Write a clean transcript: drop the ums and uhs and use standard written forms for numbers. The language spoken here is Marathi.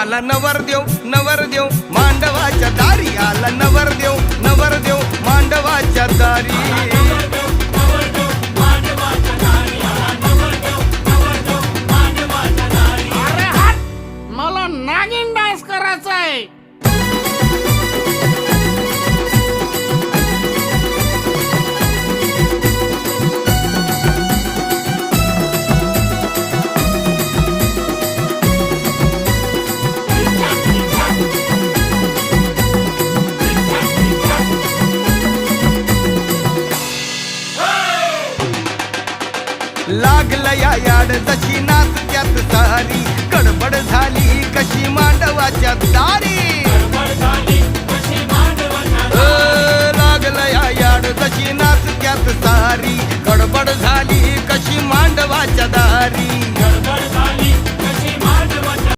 आला नवरदेव मांडवाच्या दारी, आला नवरदेव मांडवाच्या दारी. अरे हट, मला नागिन डान्स करायचा आहे. लागलं या याड जशी नाचत्यात सारी, गडबड झाली कशी मांडवाच्या दारी. लागलं या याड जशी नाचत्यात सारी, गडबड झाली कशी मांडवाच्या दारी.